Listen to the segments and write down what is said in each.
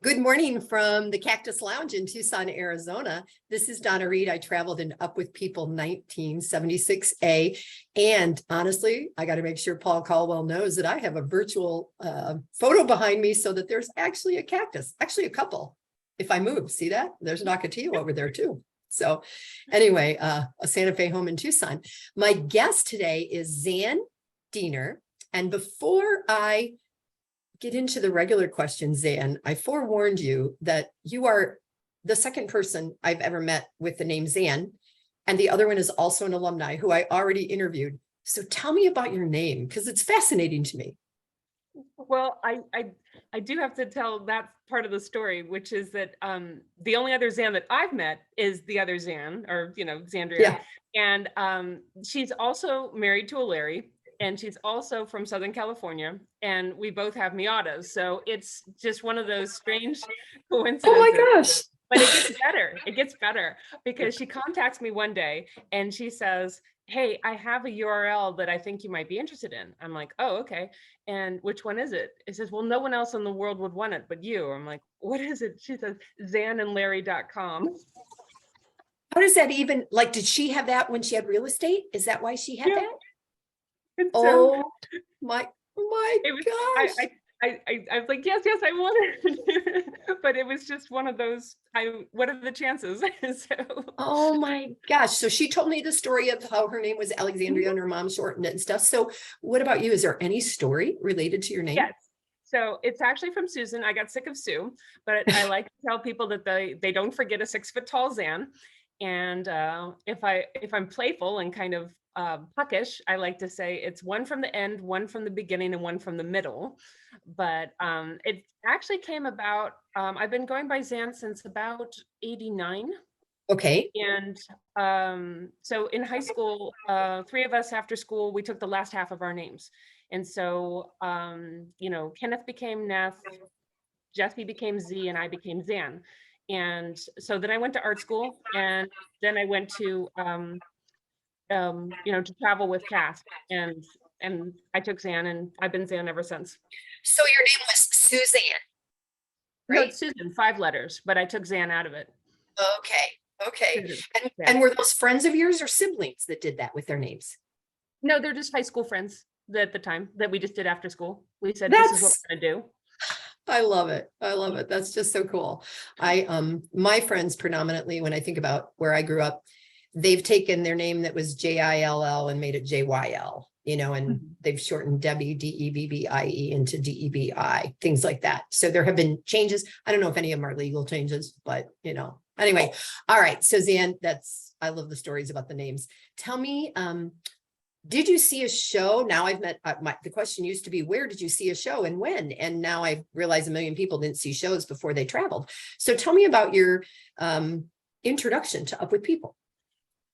Good morning from the Cactus Lounge in Tucson, Arizona. This is Donna Reed. I traveled in Up With People 1976A. And honestly, I got to make sure Paul Caldwell knows that I have a virtual photo behind me so that there's actually a cactus, actually a couple. If I move, see that? There's an ocotillo over there too. So anyway, a Santa Fe home in Tucson. My guest today is Zan Diener. And before I get into the regular questions, Zan, I forewarned you that you are the second person I've ever met with the name Zan, and the other one is also an alumni who I already interviewed. So tell me about your name, because it's fascinating to me. Well, I do have to tell that part of the story, which is that the only other Zan that I've met is the other Zan, or Xandria. Yeah. And she's also married to a Larry. And she's also from Southern California, and we both have Miatas. So it's just one of those strange coincidences. Oh my gosh. But it gets better. It gets better because she contacts me one day and she says, "Hey, I have a URL that I think you might be interested in." I'm like, "Oh, okay. And which one is it?" It says, "Well, no one else in the world would want it but you." I'm like, "What is it?" She says, zanandlarry.com. How does that even, like, did she have that when she had real estate? Is that why she had that? And Oh my gosh. I was like, yes, I want it. But it was just one of those, what are the chances? So. Oh my gosh. So she told me the story of how her name was Alexandria and her mom shortened it and stuff. So what about you? Is there any story related to your name? Yes. So it's actually from Susan. I got sick of Sue, but I like to tell people that they don't forget a 6-foot-tall Zan. And if I'm playful and kind of puckish, I like to say it's one from the end, one from the beginning, and one from the middle. But it actually came about, I've been going by Zan since about 89. Okay. And so in high school, 3 of us after school, we took the last half of our names. And so, Kenneth became Neth, Jesse became Z, and I became Zan. And so then I went to art school, and then I went to to travel with Cass, and I took Zan, and I've been Zan ever since. So your name was Suzanne, right? No, it's Susan, 5 letters, but I took Zan out of it. Okay. And were those friends of yours or siblings that did that with their names? No, they're just high school friends at the time that we just did after school. We said, this is what we're gonna do. I love it. That's just so cool. My friends predominantly, when I think about where I grew up, they've taken their name that was Jill and made it JYL, and they've shortened Debbie, Debbii into Debi, things like that. So there have been changes. I don't know if any of them are legal changes, but anyway. All right. So Zan, I love the stories about the names. Tell me, did you see a show? Now I've met, the question used to be, where did you see a show and when? And now I realize 1 million people didn't see shows before they traveled. So tell me about your introduction to Up With People.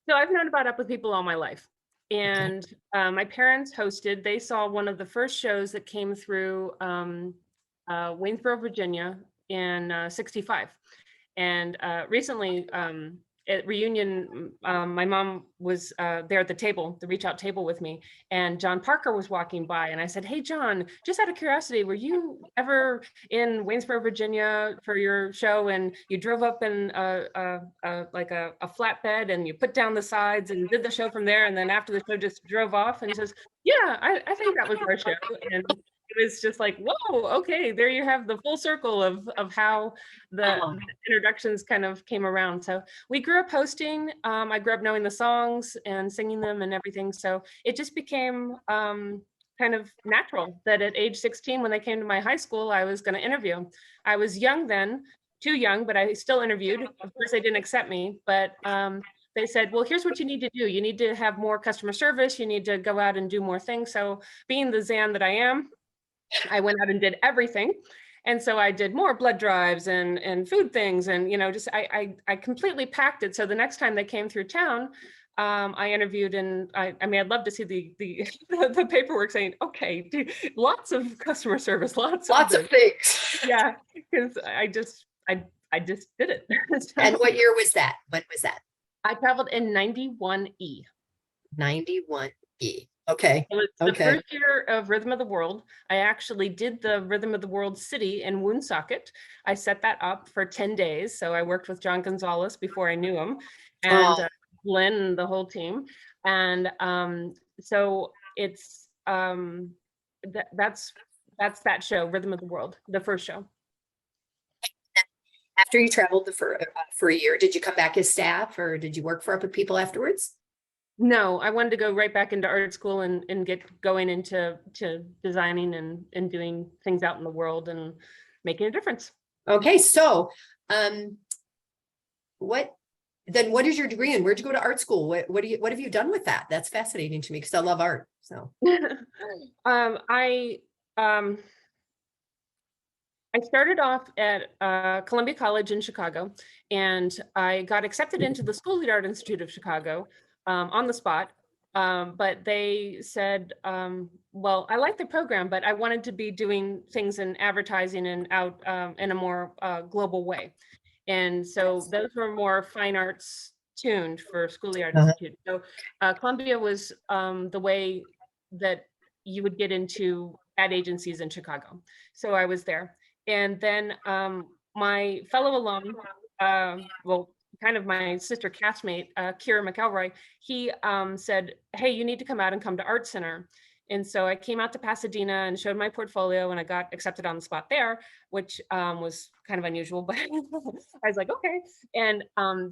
So I've known about Up With People all my life. And my parents hosted, they saw one of the first shows that came through Waynesboro, Virginia in 65. And recently, at reunion, my mom was there at the table, the reach out table with me, and John Parker was walking by, and I said, "Hey, John, just out of curiosity, were you ever in Waynesboro, Virginia for your show, and you drove up in like a flatbed and you put down the sides and did the show from there, and then after the show just drove off?" And he says, "Yeah, I think that was our show." And it was just like, whoa, okay, there you have the full circle of how the introductions kind of came around. So we grew up hosting. I grew up knowing the songs and singing them and everything. So it just became kind of natural that at age 16, when they came to my high school, I was going to interview. I was young then, too young, but I still interviewed. Of course, they didn't accept me, but they said, well, here's what you need to do. You need to have more customer service. You need to go out and do more things. So being the Zan that I am, I went out and did everything. And so I did more blood drives and food things. And, just I completely packed it. So the next time they came through town, I interviewed, and I mean, I'd love to see the paperwork saying, okay, lots of customer service, lots of things. Yeah, because I just did it. So, and what year was that? When was that? I traveled in 91E. 91E. Okay. It was the Okay. first year of Rhythm of the World. I actually did the Rhythm of the World city in Woonsocket. I set that up for 10 days. So I worked with John Gonzalez before I knew him, and Oh, Lynn and the whole team. And so it's that's that show, Rhythm of the World, the first show. after you traveled for a year, did you come back as staff or did you work for Up with People afterwards? No, I wanted to go right back into art school and get going into designing and doing things out in the world and making a difference. Okay, so what is your degree in? Where'd you go to art school? What have you done with that? That's fascinating to me because I love art. So I started off at Columbia College in Chicago, and I got accepted into the School of the Art Institute of Chicago on the spot. But they said, well, I like the program, but I wanted to be doing things in advertising and out in a more global way. And so those were more fine arts tuned for School of the Art Uh-huh. Institute. So Columbia was the way that you would get into ad agencies in Chicago. So I was there. And then my fellow alum, well, kind of my sister castmate, Kira McElroy, he said, hey, you need to come out and come to Art Center. And so I came out to Pasadena and showed my portfolio, and I got accepted on the spot there, which was kind of unusual, but I was like, okay. And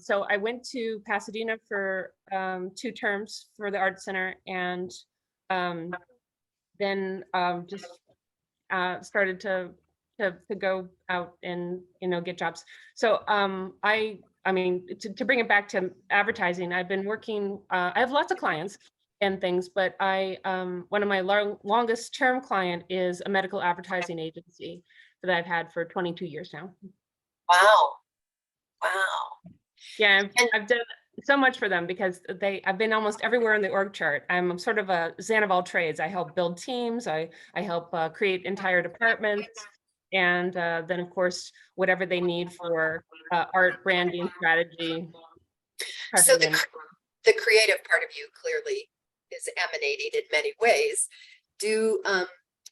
so I went to Pasadena for 2 terms for the Art Center, and then just started to go out and get jobs. So I mean to bring it back to advertising, I've been working. I have lots of clients and things, but I one of my longest term client is a medical advertising agency that I've had for 22 years now. Wow. Wow. Yeah, I've done so much for them because I've been almost everywhere in the org chart. I'm sort of a Zan of all trades. I help build teams. I help create entire departments. And then of course, whatever they need for art, branding, strategy. So the creative part of you clearly is emanating in many ways.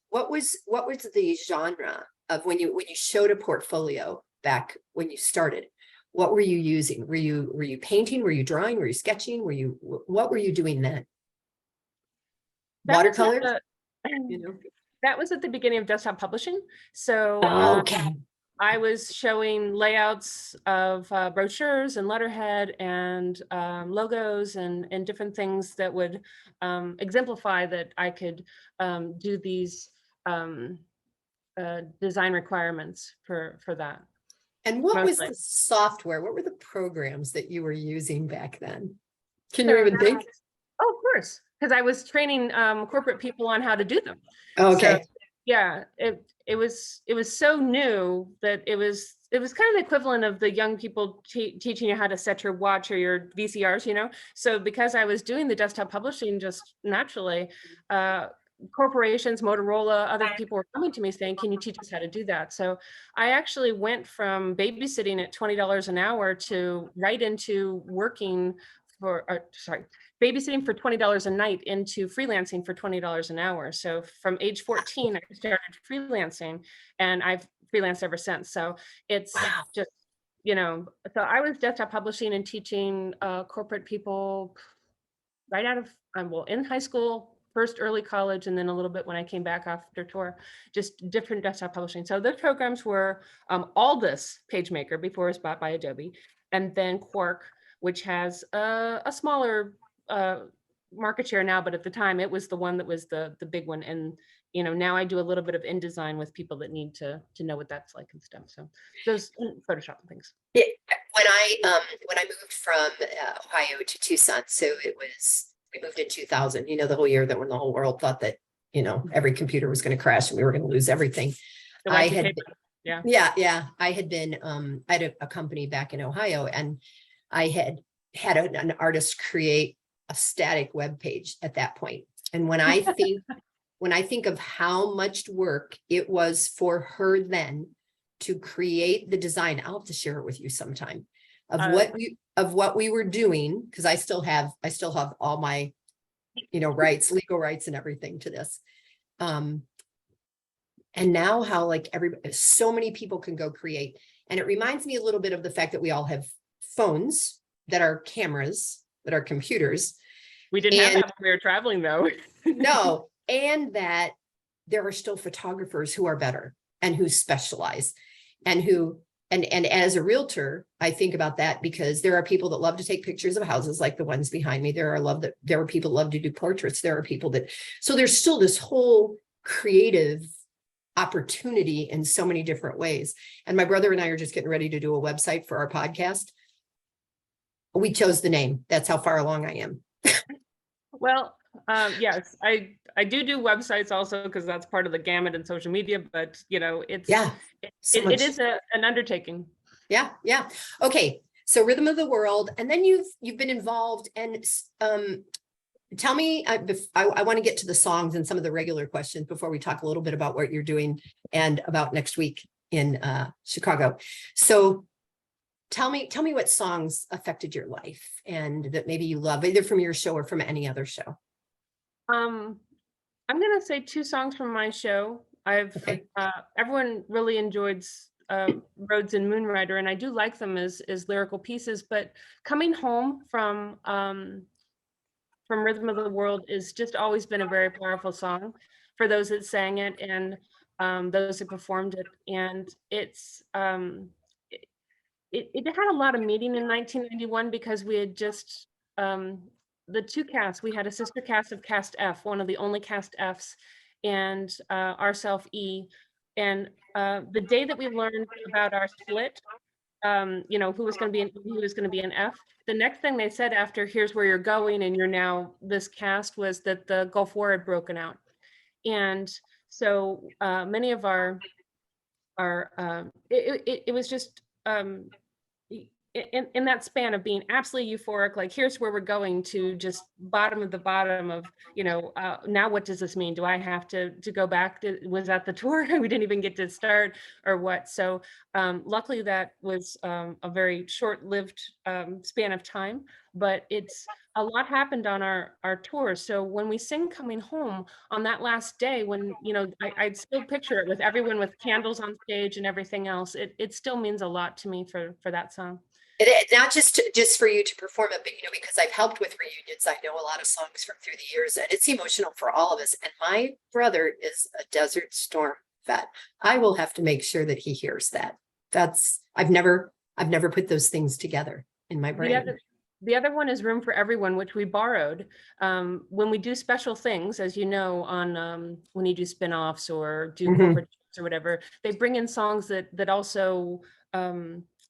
What was the genre of when you showed a portfolio back when you started? What were you using? Were you painting? Were you drawing? Were you sketching? What were you doing then? Watercolors? That was at the beginning of desktop publishing. So Okay. I was showing layouts of brochures and letterhead and logos and different things that would exemplify that I could do these design requirements for that. And what was Mostly. the software? What were the programs that you were using back then? Can So you even think? Oh, of course, because I was training corporate people on how to do them. Okay. So, yeah, it was so new that it was kind of the equivalent of the young people teaching you how to set your watch or your VCRs, So because I was doing the desktop publishing just naturally, corporations, Motorola, other people were coming to me saying, can you teach us how to do that? So I actually went from babysitting at $20 an hour to right into working babysitting for $20 a night into freelancing for $20 an hour. So from age 14, I started freelancing, and I've freelanced ever since. So it's just, so I was desktop publishing and teaching corporate people right out of, in high school, first early college, and then a little bit when I came back after tour, just different desktop publishing. So those programs were Aldus PageMaker before it was bought by Adobe, and then Quark, which has a smaller market share now, but at the time it was the one that was the big one. And now I do a little bit of InDesign with people that need to know what that's like and stuff. So those Photoshop and things. When I moved from Ohio to Tucson, so we moved in 2000, the whole year that when the whole world thought that, every computer was going to crash and we were going to lose everything. I had a company back in Ohio, and I had an artist create a static web page at that point. And when I think of how much work it was for her then to create the design, I'll have to share it with you sometime of what we were doing, because I still have all my rights, legal rights and everything to this. And now how like so many people can go create. And it reminds me a little bit of the fact that we all have phones that are cameras, that are computers. We didn't have that when we were traveling though. No, and that there are still photographers who are better and who specialize and who, and as a realtor, I think about that because there are people that love to take pictures of houses like the ones behind me. There are people that love to do portraits. There are people that, so there's still this whole creative opportunity in so many different ways. And my brother and I are just getting ready to do a website for our podcast. We chose the name. That's how far along I am. Well, yes, I do websites also because that's part of the gamut in social media, but it's, it is an undertaking. Yeah. Yeah. Okay. So Rhythm of the World. And then you've been involved and, tell me, I want to get to the songs and some of the regular questions before we talk a little bit about what you're doing and about next week in Chicago. So tell me what songs affected your life and that maybe you love either from your show or from any other show. I'm going to say 2 songs from my show. Everyone really enjoyed Roads and Moonrider, and I do like them as lyrical pieces, but Coming Home from Rhythm of the World is just always been a very powerful song for those that sang it and those that performed it. And it's it had a lot of meaning in 1991 because we had just the 2 casts. We had a sister cast of Cast F, one of the only Cast Fs, and ourself E. And the day that we learned about our split, who was going to be an F. The next thing they said after "Here's where you're going," and you're now this cast, was that the Gulf War had broken out, and so many of our it was just in that span of being absolutely euphoric, like here's where we're going, to just bottom of the bottom of, now what does this mean? Do I have to go back? Was that the tour? We didn't even get to start or what? So luckily that was a very short-lived span of time, but it's a lot happened on our tour. So when we sing Coming Home on that last day, when, I'd still picture it with everyone with candles on stage and everything else, it still means a lot to me for that song. Not just for you to perform it, but because I've helped with reunions, I know a lot of songs from through the years, and it's emotional for all of us. And my brother is a Desert Storm vet. I will have to make sure that he hears that. I've never put those things together in my brain. The other one is Room for Everyone, which we borrowed. When we do special things, as you know, on when you do spin-offs or do corporate or whatever, they bring in songs that also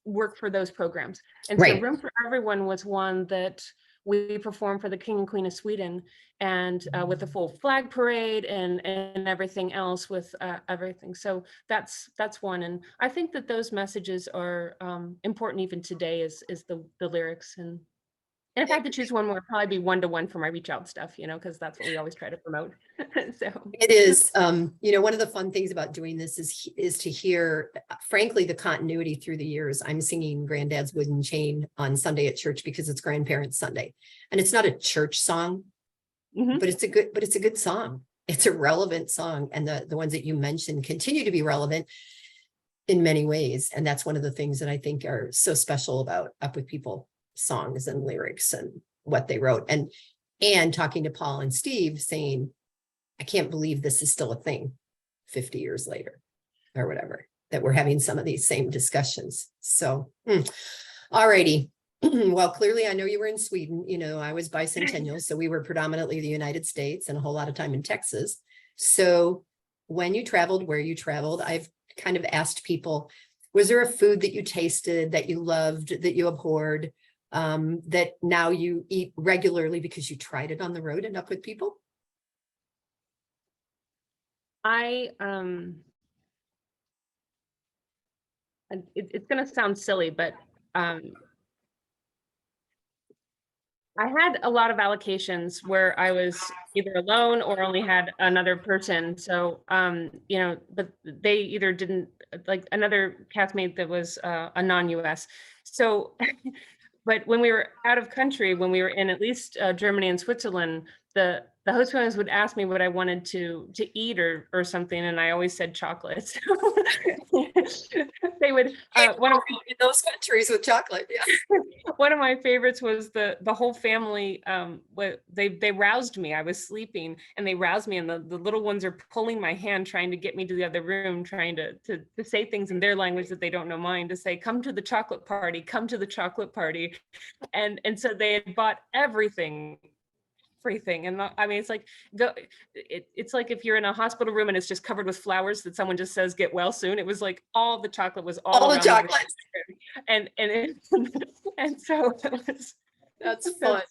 work for those programs. And so Room for Everyone was one that we performed for the King and Queen of Sweden, and with the full flag parade and everything else with everything. So that's one. And I think that those messages are important even today is the lyrics. And if I had to choose one more, it'd probably be 1-to-1 for my reach out stuff, because that's what we always try to promote. So it is, one of the fun things about doing this is to hear, frankly, the continuity through the years. I'm singing Granddad's Wooden Chain on Sunday at church because it's Grandparents' Sunday, and it's not a church song, but it's a good song. It's a relevant song, and the ones that you mentioned continue to be relevant in many ways, and that's one of the things that I think are so special about Up With People songs and lyrics and what they wrote, and talking to Paul and Steve saying, I can't believe this is still a thing 50 years later or whatever, that we're having some of these same discussions. So all righty. Well, clearly I know you were in Sweden. I was bicentennial, so we were predominantly the United States and a whole lot of time in Texas. So when you traveled, where you traveled, I've kind of asked people, was there a food that you tasted that you loved, that you abhorred, that now you eat regularly because you tried it on the road and Up With People? It's going to sound silly, but I had a lot of allocations where I was either alone or only had another person. So, but they either didn't, like another castmate that was a non-US. So, but when we were out of country, when we were in at least Germany and Switzerland, the host parents would ask me what I wanted to eat or something, and I always said chocolates. They would In those countries with chocolate, yeah. one of my favorites was the whole family. They roused me. I was sleeping, and they roused me, and the little ones are pulling my hand, trying to get me to the other room, trying to say things in their language that they don't know mine. To say, "Come to the chocolate party. Come to the chocolate party," and so they had bought everything. And I mean, it's like it's like if you're in a hospital room and it's just covered with flowers that someone just says get well soon. It was like all the chocolate was all the around chocolates. and so it was, That's fun.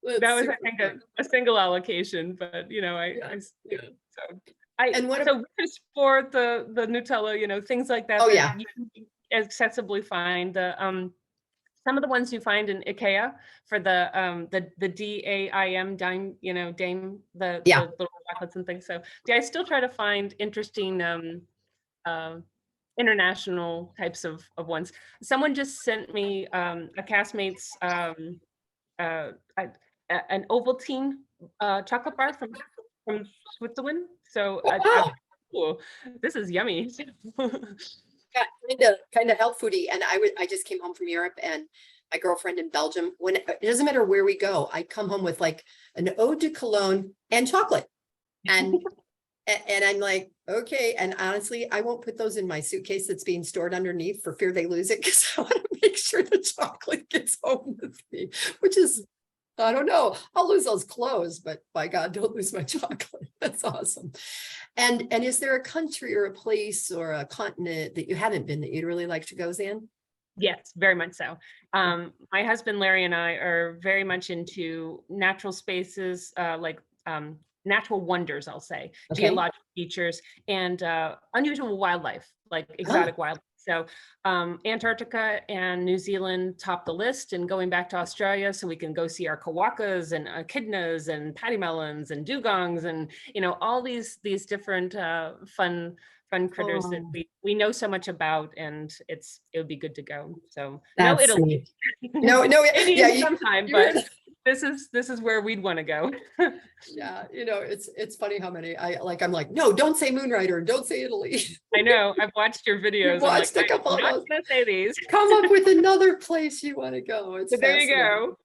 that was I think a single allocation, but so just for the Nutella, things like that. Oh, yeah. You can accessibly find the some of the ones you find in IKEA for the DAIM, Dame, the little chocolates and things. So I still try to find interesting international types of ones. Someone just sent me a castmate's an Ovaltine chocolate bar from Switzerland. So cool. This is yummy. Kind of health foodie. And I just came home from Europe, and my girlfriend in Belgium, when it doesn't matter where we go, I come home with like an eau de cologne and chocolate. And and I'm like, okay. And honestly, I won't put those in my suitcase that's being stored underneath for fear they lose it, because I want to make sure the chocolate gets home with me, which is, I don't know, I'll lose those clothes, but by God, don't lose my chocolate. That's awesome. And is there a country or a place or a continent that you haven't been that you'd really like to go, Zan? Yes, very much so. My husband Larry and I are very much into natural spaces, like natural wonders, I'll say, geological features, and unusual wildlife, like exotic wildlife. So Antarctica and New Zealand top the list, and going back to Australia so we can go see our kawakas and echidnas and paddymellons and dugongs and all these different fun critters that we know so much about, and it would be good to go. So no Italy. No, maybe sometime, but this is where we'd want to go. Yeah, it's funny how many I'm like, no, don't say Moonrider, don't say Italy. I know, I've watched your videos. You've watched a couple of those. I'm not gonna say these. Come up with another place you want to go. It's there you go.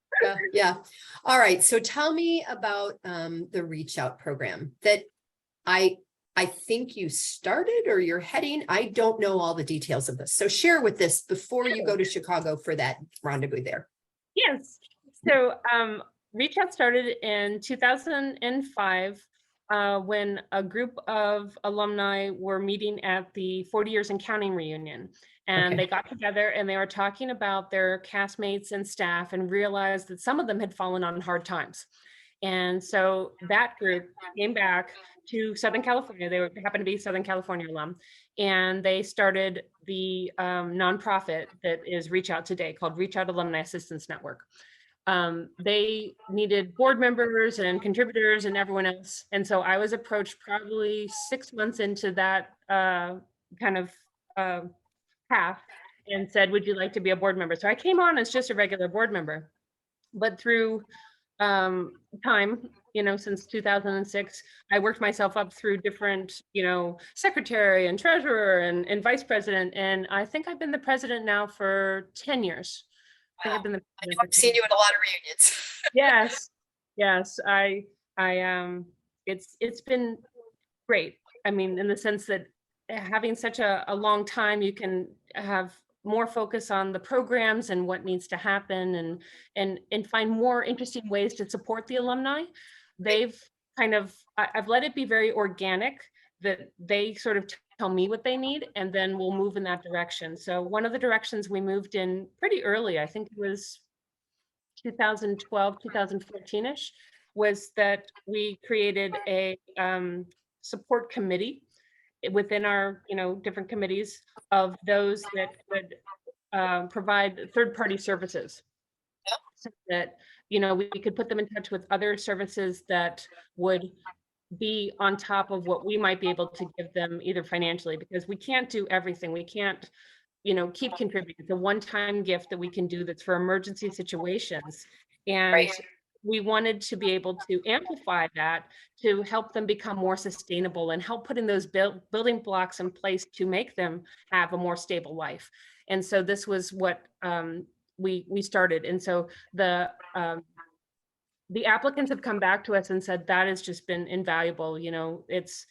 Yeah. All right. So tell me about the Reach Out program that I think you started or you're heading. I don't know all the details of this. So share with this before you go to Chicago for that rendezvous there. Yes. So Reach Out started in 2005 when a group of alumni were meeting at the 40 Years and Counting reunion. And they got together and they were talking about their castmates and staff, and realized that some of them had fallen on hard times. And so that group came back to Southern California. They happened to be Southern California alum. And they started the nonprofit that is Reach Out today, called Reach Out Alumni Assistance Network. They needed board members and contributors and everyone else. And so I was approached probably 6 months into that kind of path and said, would you like to be a board member? So I came on as just a regular board member, but through time, since 2006, I worked myself up through different, secretary and treasurer and vice president. And I think I've been the president now for 10 years. Wow. I've seen you at a lot of reunions. Yes. It's been great. I mean, in the sense that having such a long time, you can have more focus on the programs and what needs to happen, and find more interesting ways to support the alumni. They've I've let it be very organic, that they sort of tell me what they need, and then we'll move in that direction. So one of the directions we moved in pretty early, I think it was 2012, 2014-ish, was that we created a support committee within our, different committees of those that would provide third-party services, so that, we could put them in touch with other services that would be on top of what we might be able to give them, either financially, because we can't do everything. We can't, keep contributing. It's a one-time gift that we can do that's for emergency situations. And we wanted to be able to amplify that to help them become more sustainable and help putting those building blocks in place to make them have a more stable life. And so this was what we started. And so the applicants have come back to us and said that has just been invaluable. You know, it's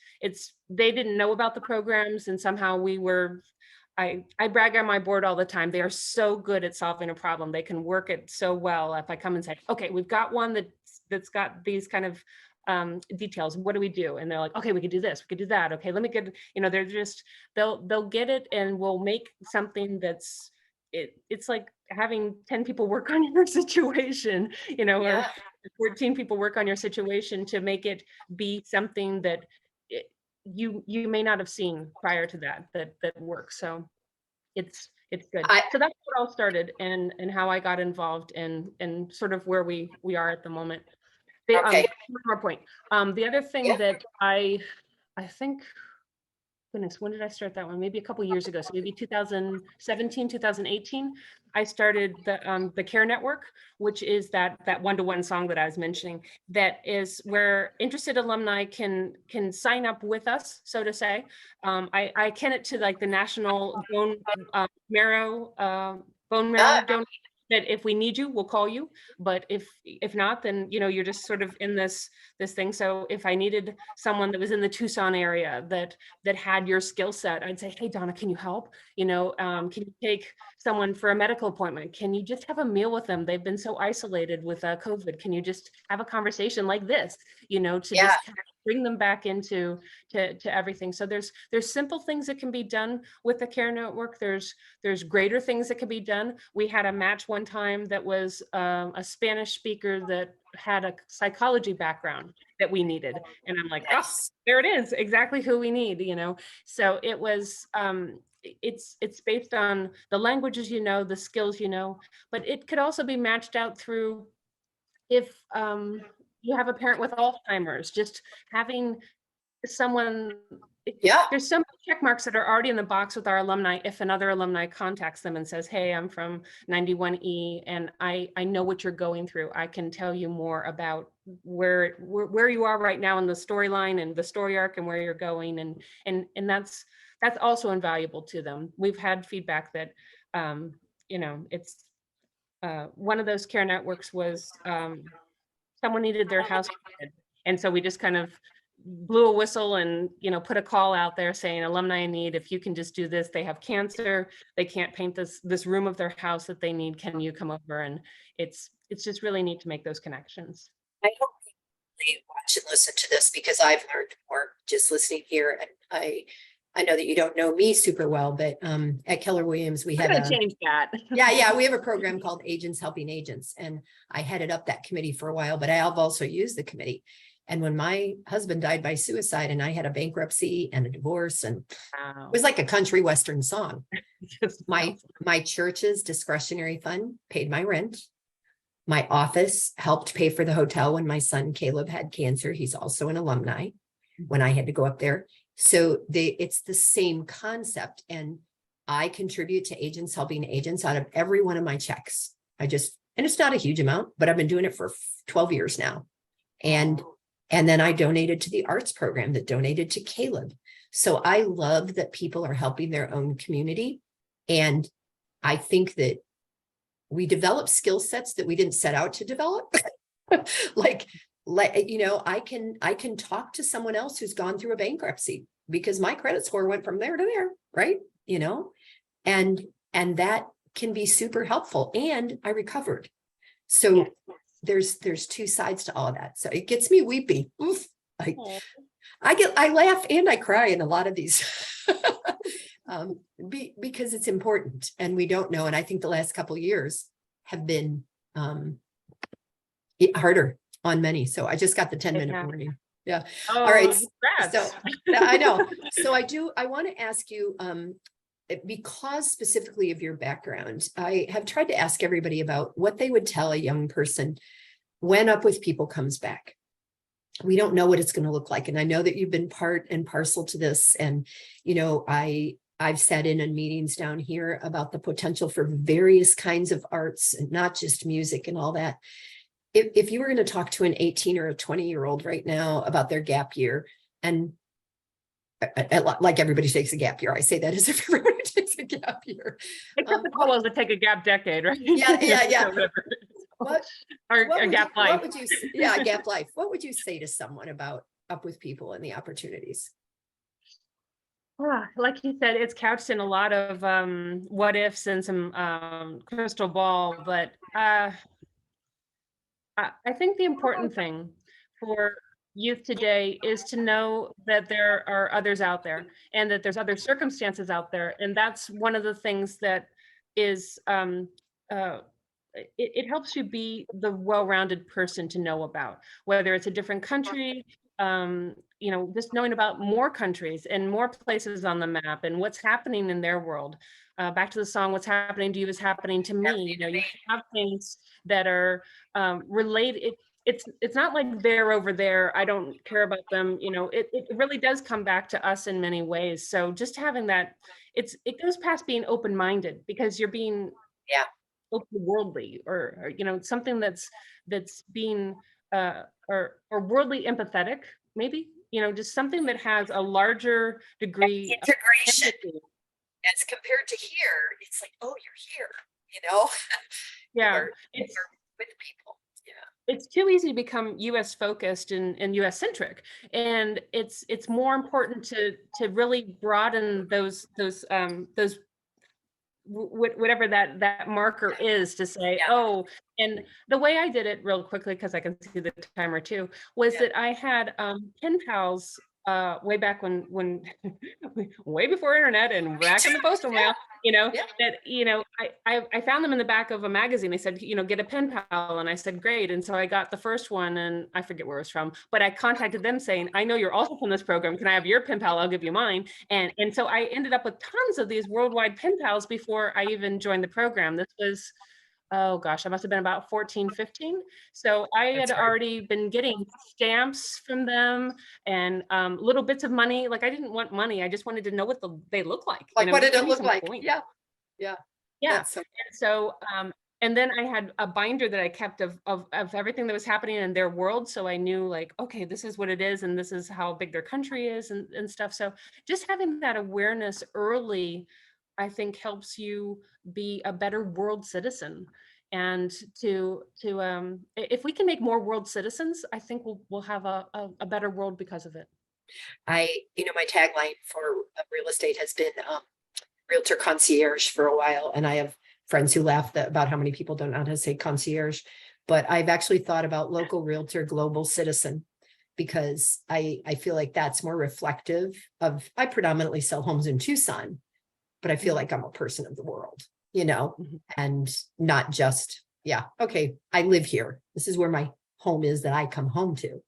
they didn't know about the programs, and somehow we were. I brag on my board all the time. They are so good at solving a problem. They can work it so well. If I come and say, okay, we've got one that's got these kind of details. What do we do? And they're like, okay, we could do this, we could do that. Okay, let me get, you know, they're just, they'll get it, and we'll make something that's, it's like having 10 people work on your situation, you know, or 14 people work on your situation to make it be something that you may not have seen prior to that works. So it's good. So that's what all started, and how I got involved, and sort of where we are at the moment. One more point. The other thing that I think, goodness, when did I start that one? Maybe a couple years ago. So maybe 2017, 2018, I started the Care Network, which is that one-to-one song that I was mentioning. That is where interested alumni can sign up with us, so to say. I akin it to like the National Bone Marrow Donation. That if we need you, we'll call you. But if not, then, you know, you're just sort of in this thing. So if I needed someone that was in the Tucson area that had your skill set, I'd say, hey, Donna, can you help? You know, can you take someone for a medical appointment? Can you just have a meal with them? They've been so isolated with COVID. Can you just have a conversation like this, you know, to just kind of bring them back into to everything. So there's simple things that can be done with the Care Network. There's greater things that can be done. We had a match one time that was a Spanish speaker that had a psychology background that we needed. And I'm like, oh, there it is, exactly who we need, you know? So it was, it's based on the languages, you know, the skills, you know, but it could also be matched out through if you have a parent with Alzheimer's, just having someone, there's some check marks that are already in the box with our alumni. If another alumni contacts them and says, hey, I'm from 91E and I know what you're going through, I can tell you more about where you are right now in the storyline and the story arc and where you're going, and that's also invaluable to them. We've had feedback that you know, it's one of those Care Networks was someone needed their house painted. And so we just kind of blew a whistle and, you know, put a call out there saying, alumni in need, if you can just do this, they have cancer, they can't paint this room of their house that they need, can you come over? And it's just really neat to make those connections. I hope you watch and listen to this, because I've learned more just listening here. And I know that you don't know me super well, but at Keller Williams, we have change that. we have a program called Agents Helping Agents, and I headed up that committee for a while, but I have also used the committee. And when my husband died by suicide and I had a bankruptcy and a divorce, and it was like a country western song. My church's discretionary fund paid my rent. My office helped pay for the hotel when my son Caleb had cancer. He's also an alumni when I had to go up there. So it's the same concept. And I contribute to Agents Helping Agents out of every one of my checks. And it's not a huge amount, but I've been doing it for 12 years now. And then I donated to the arts program that donated to Caleb. So I love that people are helping their own community. And I think that we develop skill sets that we didn't set out to develop. like, you know, I can talk to someone else who's gone through a bankruptcy because my credit score went from there to there, right? You know, and that can be super helpful. And I recovered. So there's two sides to all of that. So it gets me weepy. Oof. I laugh and I cry in a lot of these because it's important and we don't know. And I think the last couple of years have been harder on many. So I just got the 10-minute warning. Yeah. Oh, all right. congrats. So I know. So I want to ask you, because specifically of your background, I have tried to ask everybody about what they would tell a young person when Up With People comes back. We don't know what it's going to look like. And I know that you've been part and parcel to this. And, you know, I've sat in on meetings down here about the potential for various kinds of arts and not just music and all that. if you were going to talk to an 18 or a 20-year-old right now about their gap year, and like everybody takes a gap year, I say that as if everybody takes a gap year. Except the colos that take a gap decade, right? Yeah. Or a gap life. What would you, yeah, a gap life. What would you say to someone about Up With People and the opportunities? Like you said, it's couched in a lot of what ifs and some crystal ball, but I think the important thing for youth today is to know that there are others out there and that there's other circumstances out there. And that's one of the things that is, it helps you be the well-rounded person to know about, whether it's a different country, just knowing about more countries and more places on the map and what's happening in their world. Back to the song, "What's happening to you is happening to me." You have things that are related. It's not like they're over there, I don't care about them. It really does come back to us in many ways. So just having that, it goes past being open-minded, because you're being open worldly, or something that's being or worldly empathetic, maybe, just something that has a larger degree of Integration. empathy. As compared to here, it's like, oh, you're here, Yeah, You're with people. Yeah. it's too easy to become US focused and US centric, and it's more important to really broaden those whatever that marker is, to say, oh. And the way I did it, real quickly, because I can see the timer too, was that I had pen pals way back when way before internet and back in the postal mail, that I found them in the back of a magazine. They said, get a pen pal, and I said, great. And so I got the first one, and I forget where it was from, but I contacted them saying, I know you're also from this program, can I have your pen pal? I'll give you mine. And so I ended up with tons of these worldwide pen pals before I even joined the program. This was, oh gosh, I must have been about 14, 15. So I had already been getting stamps from them and little bits of money. Like, I didn't want money. I just wanted to know what they look like. Like, what did it look like? Point. Yeah. And so, and then I had a binder that I kept of everything that was happening in their world. So I knew, like, okay, this is what it is, and this is how big their country is, and stuff. So just having that awareness early, I think, helps you be a better world citizen. And if we can make more world citizens, I think we'll have a better world because of it. My tagline for real estate has been realtor concierge for a while. And I have friends who laugh about how many people don't know how to say concierge, but I've actually thought about local realtor, global citizen, because I feel like that's more reflective of, I predominantly sell homes in Tucson, but I feel like I'm a person of the world, and not just, okay, I live here. This is where my home is that I come home to.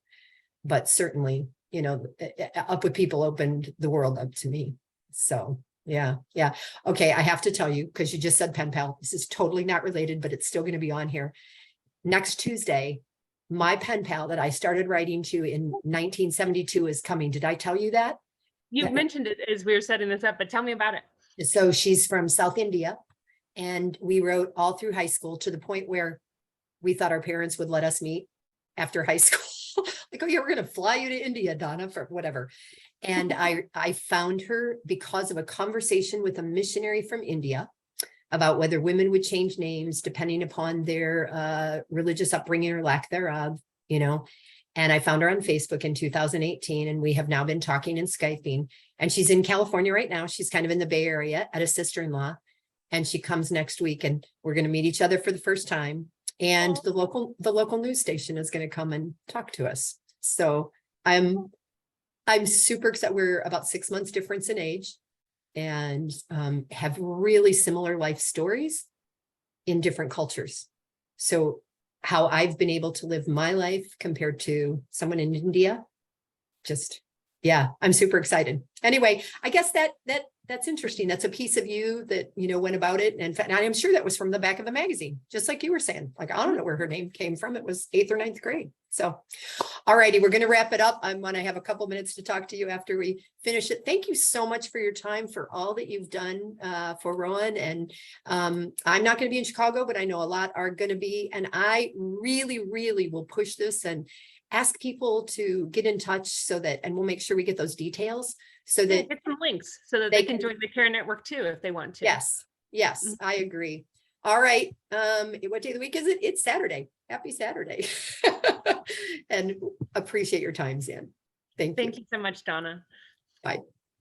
But certainly, Up With People opened the world up to me. So yeah. Okay, I have to tell you, because you just said pen pal, this is totally not related, but it's still going to be on here. Next Tuesday, my pen pal that I started writing to in 1972 is coming. Did I tell you that? You mentioned it as we were setting this up, but tell me about it. So she's from South India, and we wrote all through high school, to the point where we thought our parents would let us meet after high school. Like, oh yeah, we're going to fly you to India, Donna, for whatever. And I found her because of a conversation with a missionary from India about whether women would change names depending upon their religious upbringing or lack thereof, And I found her on Facebook in 2018, and we have now been talking and Skyping. And she's in California right now. She's kind of in the Bay Area at a sister-in-law, and she comes next week, and we're going to meet each other for the first time. And the local news station is going to come and talk to us. So I'm super excited. We're about 6 months difference in age, and have really similar life stories in different cultures. So how I've been able to live my life compared to someone in India, I'm super excited. Anyway, I guess that's interesting. That's a piece of you that, went about it. And I'm sure that was from the back of the magazine, just like you were saying. Like, I don't know where her name came from. It was 8th or 9th grade. So, all righty, we're going to wrap it up. I want to have a couple minutes to talk to you after we finish it. Thank you so much for your time, for all that you've done for ROAAN. And I'm not going to be in Chicago, but I know a lot are going to be. And I really, really will push this and ask people to get in touch so that, and we'll make sure we get those details so that get some links so that they can join the Care Network too, if they want to. Yes, yes, I agree. All right. What day of the week is it? It's Saturday. Happy Saturday. And appreciate your time, Zan. Thank you. Thank you so much, Donna. Bye.